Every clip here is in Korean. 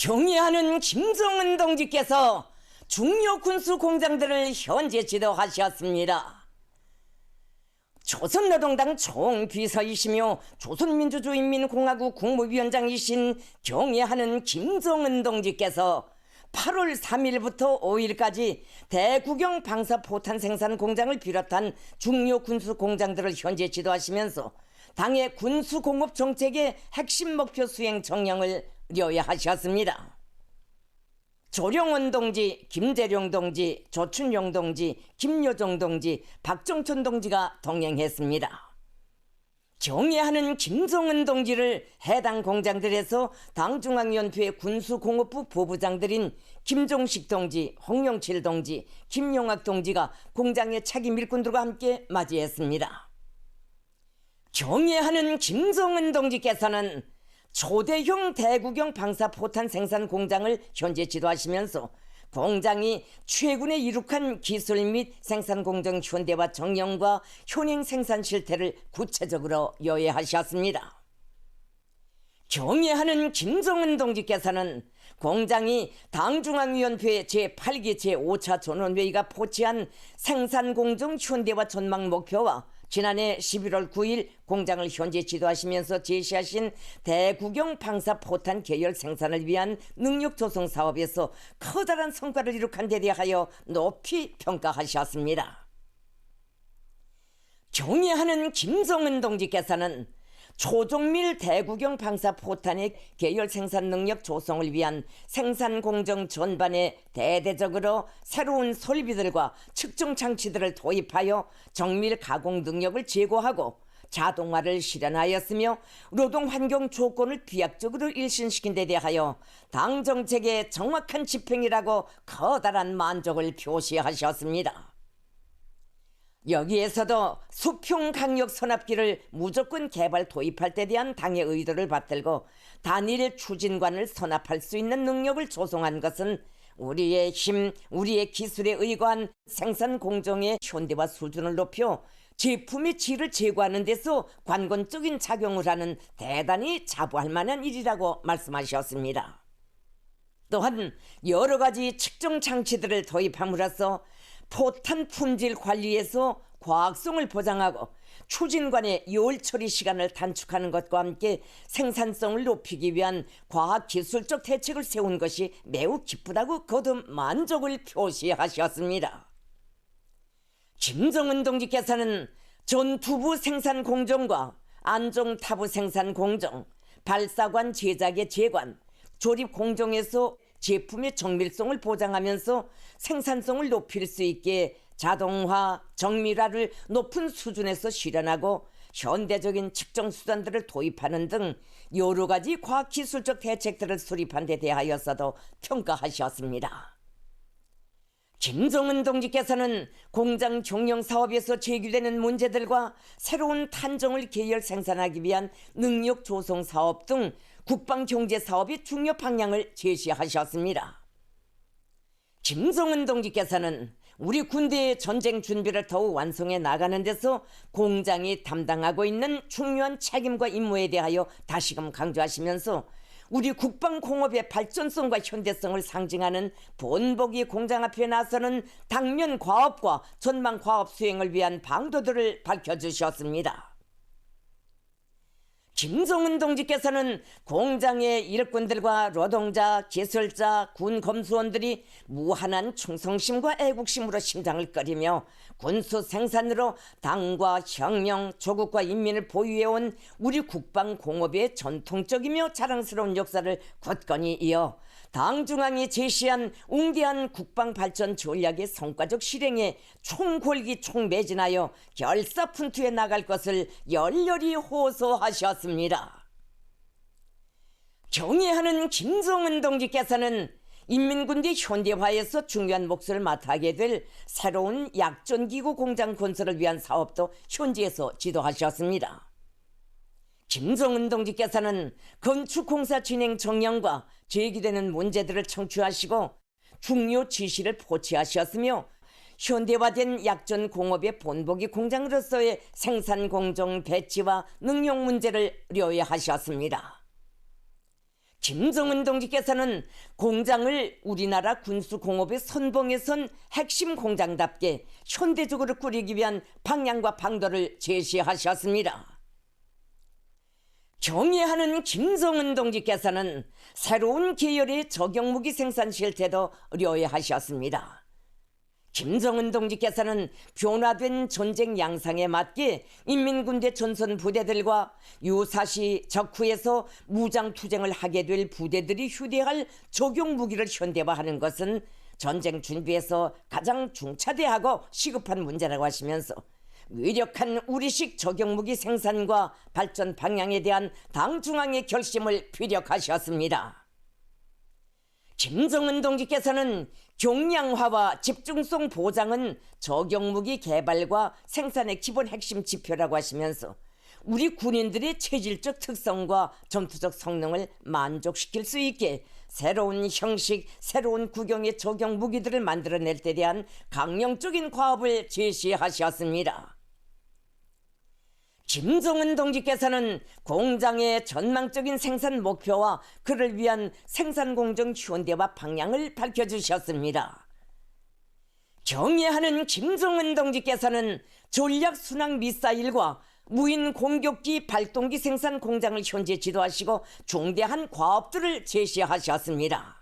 경애하는 김정은 동지께서 중요 군수 공장들을 현재 지도하셨습니다. 조선노동당 총비서이시며 조선민주주의인민공화국 국무위원장이신 경애하는 김정은 동지께서 8월 3일부터 5일까지 대구경 방사포탄 생산 공장을 비롯한 중요 군수 공장들을 현재 지도하시면서 당의 군수공업 정책의 핵심 목표 수행 정령을 료야하셨습니다. 조령원 동지, 김재룡 동지, 조춘용 동지, 김여정 동지, 박정천 동지가 동행했습니다. 경애하는 김정은 동지를 해당 공장들에서 당중앙위원회 군수공업부 부부장들인 김종식 동지, 홍영칠 동지, 김용학 동지가 공장의 책임 일꾼들과 함께 맞이했습니다. 경애하는 김정은 동지께서는 초대형 대구경 방사포탄 생산 공장을 현재 지도하시면서 공장이 최근에 이룩한 기술 및 생산 공정 현대화 정령과 현행 생산 실태를 구체적으로 요약하셨습니다. 경애하는 김정은 동지께서는 공장이 당중앙위원회 제8기 제5차 전원회의가 포치한 생산공정 현대화 전망 목표와 지난해 11월 9일 공장을 현재 지도하시면서 제시하신 대구경 방사포탄 계열 생산을 위한 능력 조성 사업에서 커다란 성과를 이룩한 데 대하여 높이 평가하셨습니다. 경애하는 김정은 동지께서는 초종밀 대구경 방사포탄의 계열 생산 능력 조성을 위한 생산 공정 전반에 대대적으로 새로운 설비들과 측정 장치들을 도입하여 정밀 가공 능력을 제고하고 자동화를 실현하였으며 노동 환경 조건을 비약적으로 일신시킨 데 대하여 당 정책의 정확한 집행이라고 커다란 만족을 표시하셨습니다. 여기에서도 수평 강력 선압기를 무조건 개발 도입할 때 대한 당의 의도를 받들고 단일 추진관을 선압할 수 있는 능력을 조성한 것은 우리의 힘, 우리의 기술에 의거한 생산 공정의 현대화 수준을 높여 제품의 질을 제고하는 데서 관건적인 작용을 하는 대단히 자부할 만한 일이라고 말씀하셨습니다. 또한 여러 가지 측정 장치들을 도입함으로써 포탄 품질 관리에서 과학성을 보장하고 추진관의 요일 처리 시간을 단축하는 것과 함께 생산성을 높이기 위한 과학기술적 대책을 세운 것이 매우 기쁘다고 거듭 만족을 표시하셨습니다. 김정은 동지께서는 전투부 생산 공정과 안종타부 생산 공정, 발사관 제작의 제관, 조립 공정에서 제품의 정밀성을 보장하면서 생산성을 높일 수 있게 자동화, 정밀화를 높은 수준에서 실현하고 현대적인 측정 수단들을 도입하는 등 여러 가지 과학기술적 대책들을 수립한 데 대하여서도 평가하셨습니다. 김정은 동지께서는 공장 경영 사업에서 제기되는 문제들과 새로운 탄종을 계열 생산하기 위한 능력 조성 사업 등 국방 경제 사업의 중요 방향을 제시하셨습니다. 김정은 동지께서는 우리 군대의 전쟁 준비를 더욱 완성해 나가는 데서 공장이 담당하고 있는 중요한 책임과 임무에 대하여 다시금 강조하시면서 우리 국방공업의 발전성과 현대성을 상징하는 본보기 공장 앞에 나서는 당면 과업과 전망 과업 수행을 위한 방도들을 밝혀주셨습니다. 김정은 동지께서는 공장의 일꾼들과 노동자, 기술자, 군 검수원들이 무한한 충성심과 애국심으로 심장을 꺼리며 군수 생산으로 당과 혁명, 조국과 인민을 보유해온 우리 국방공업의 전통적이며 자랑스러운 역사를 굳건히 이어 당 중앙이 제시한 웅대한 국방발전 전략의 성과적 실행에 총골기 총매진하여 결사푼투해 나갈 것을 열렬히 호소하셨습니다. 경애하는 김정은 동지께서는 인민군대 현대화에서 중요한 몫을 맡게 될 새로운 약전기구 공장 건설을 위한 사업도 현지에서 지도하셨습니다. 김정은 동지께서는 건축공사 진행 정령과 제기되는 문제들을 청취하시고 중요 지시를 포치하셨으며 현대화된 약전 공업의 본보기 공장으로서의 생산 공정 배치와 능력 문제를 료해하셨습니다. 김정은 동지께서는 공장을 우리나라 군수공업의 선봉에 선 핵심 공장답게 현대적으로 꾸리기 위한 방향과 방도를 제시하셨습니다. 경애하는 김정은 동지께서는 새로운 계열의 적용무기 생산 실태도 의뢰하셨습니다. 김정은 동지께서는 변화된 전쟁 양상에 맞게 인민군대 전선 부대들과 유사시 적후에서 무장투쟁을 하게 될 부대들이 휴대할 적용무기를 현대화하는 것은 전쟁 준비에서 가장 중차대하고 시급한 문제라고 하시면서 위력한 우리식 적용무기 생산과 발전 방향에 대한 당 중앙의 결심을 피력하셨습니다. 김정은 동지께서는 경량화와 집중성 보장은 적용무기 개발과 생산의 기본 핵심 지표라고 하시면서 우리 군인들의 체질적 특성과 전투적 성능을 만족시킬 수 있게 새로운 형식, 새로운 구경의 적용무기들을 만들어낼 데 대한 강령적인 과업을 제시하셨습니다. 김정은 동지께서는 공장의 전망적인 생산 목표와 그를 위한 생산공정 현대화 방향을 밝혀주셨습니다. 경애하는 김정은 동지께서는 전략순항 미사일과 무인 공격기 발동기 생산 공장을 현재 지도하시고 중대한 과업들을 제시하셨습니다.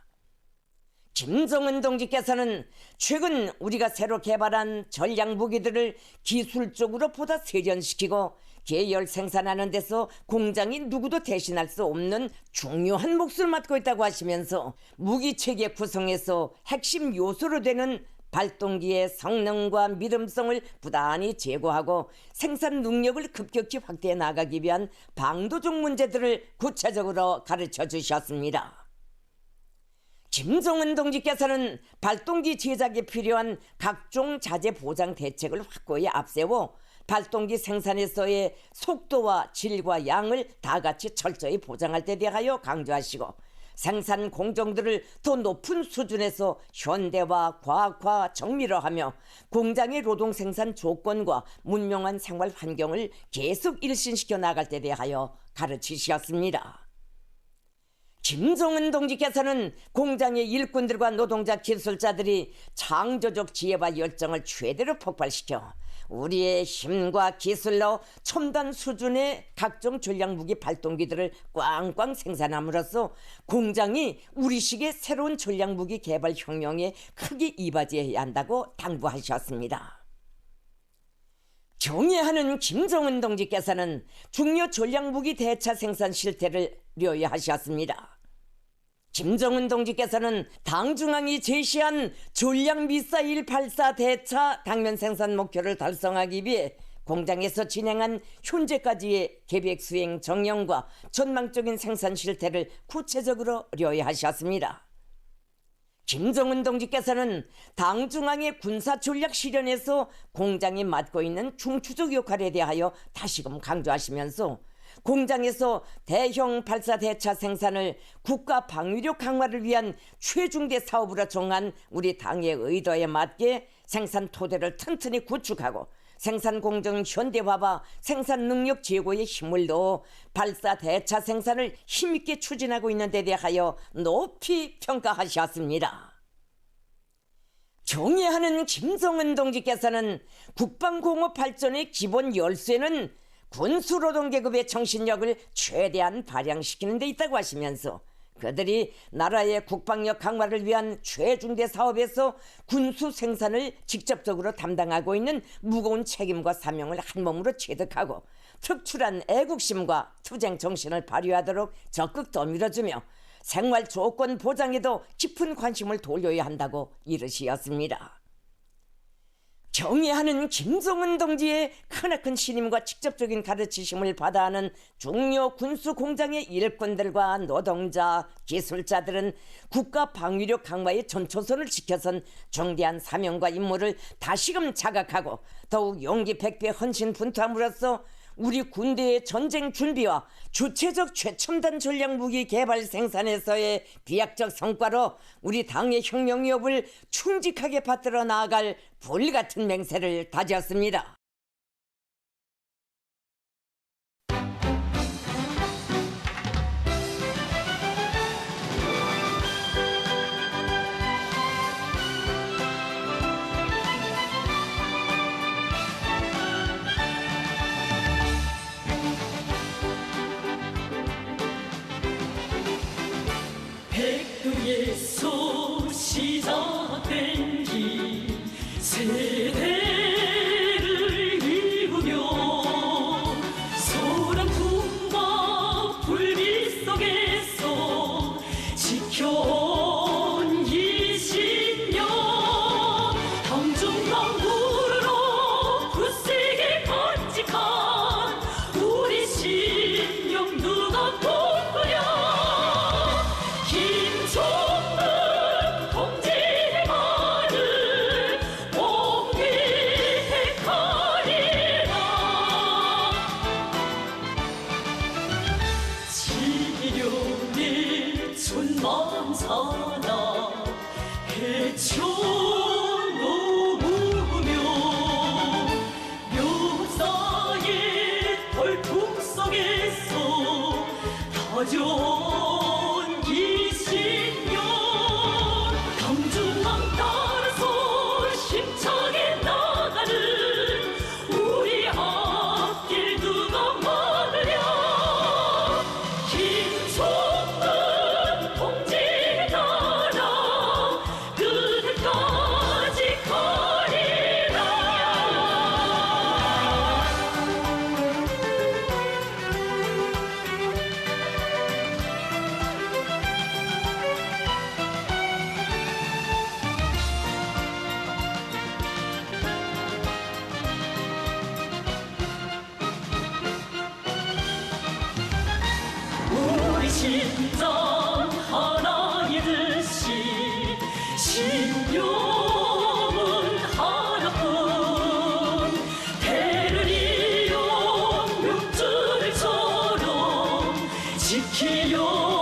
김정은 동지께서는 최근 우리가 새로 개발한 전략 무기들을 기술적으로 보다 세련시키고 계열 생산하는 데서 공장이 누구도 대신할 수 없는 중요한 몫을 맡고 있다고 하시면서 무기체계 구성에서 핵심 요소로 되는 발동기의 성능과 믿음성을 부단히 제고하고 생산 능력을 급격히 확대해 나가기 위한 방도적 문제들을 구체적으로 가르쳐 주셨습니다. 김정은 동지께서는 발동기 제작에 필요한 각종 자재 보장 대책을 확고히 앞세워 발동기 생산에서의 속도와 질과 양을 다같이 철저히 보장할 데 대하여 강조하시고 생산 공정들을 더 높은 수준에서 현대화, 과학화, 정밀화하며 공장의 노동 생산 조건과 문명한 생활 환경을 계속 일신시켜 나갈 데 대하여 가르치셨습니다. 김정은 동지께서는 공장의 일꾼들과 노동자 기술자들이 창조적 지혜와 열정을 최대로 폭발시켜 우리의 힘과 기술로 첨단 수준의 각종 전략무기 발동기들을 꽝꽝 생산함으로써 공장이 우리식의 새로운 전략무기 개발 혁명에 크게 이바지해야 한다고 당부하셨습니다. 경애하는 김정은 동지께서는 중요 전략무기 대차 생산 실태를 료하셨습니다. 김정은 동지께서는 당 중앙이 제시한 전략미사일 발사 대차 당면 생산 목표를 달성하기 위해 공장에서 진행한 현재까지의 계획 수행 정령과 전망적인 생산 실태를 구체적으로 료하셨습니다. 김정은 동지께서는 당 중앙의 군사 전략 실현에서 공장이 맡고 있는 중추적 역할에 대하여 다시금 강조하시면서 공장에서 대형 발사 대차 생산을 국가 방위력 강화를 위한 최중대 사업으로 정한 우리 당의 의도에 맞게 생산 토대를 튼튼히 구축하고 생산 공정 현대화와 생산 능력 제고에 힘을 넣어 발사 대차 생산을 힘있게 추진하고 있는 데 대하여 높이 평가하셨습니다. 경애하는 김정은 동지께서는 국방공업 발전의 기본 열쇠는 군수노동계급의 정신력을 최대한 발양시키는 데 있다고 하시면서 그들이 나라의 국방력 강화를 위한 최중대 사업에서 군수 생산을 직접적으로 담당하고 있는 무거운 책임과 사명을 한몸으로 체득하고 특출한 애국심과 투쟁 정신을 발휘하도록 적극 떠밀어주며 생활 조건 보장에도 깊은 관심을 돌려야 한다고 이르시었습니다. 경애하는 김정은 동지의 크나큰 신임과 직접적인 가르치심을 받아하는 중요 군수 공장의 일꾼들과 노동자, 기술자들은 국가 방위력 강화의 전초선을 지켜선 중대한 사명과 임무를 다시금 자각하고 더욱 용기 백배 헌신 분투함으로써 우리 군대의 전쟁 준비와 주체적 최첨단 전략무기 개발 생산에서의 비약적 성과로 우리 당의 혁명 위협을 충직하게 받들어 나아갈 불같은 맹세를 다졌습니다. 주에서 시작된 길 세대를 이루며 소란풍과 불빛 속에서 지켜온 20년 경중강구로 굳세게 간직한 우리 신령 누가 뽑으랴 김종문 동지의 말을 옹기택하리라 지룡의 천만사나 헤쳐놓으며 묘사의 벌풍 속에서 다져온 20년 경중강 따라서 힘차게 나가는 우리 앞길 누가 막으랴 김종문 동지에 따라 끝까지 가리라 우리 심장 하나의 듯이 신념은 하나뿐 대를 이어 눈줄처럼 지키려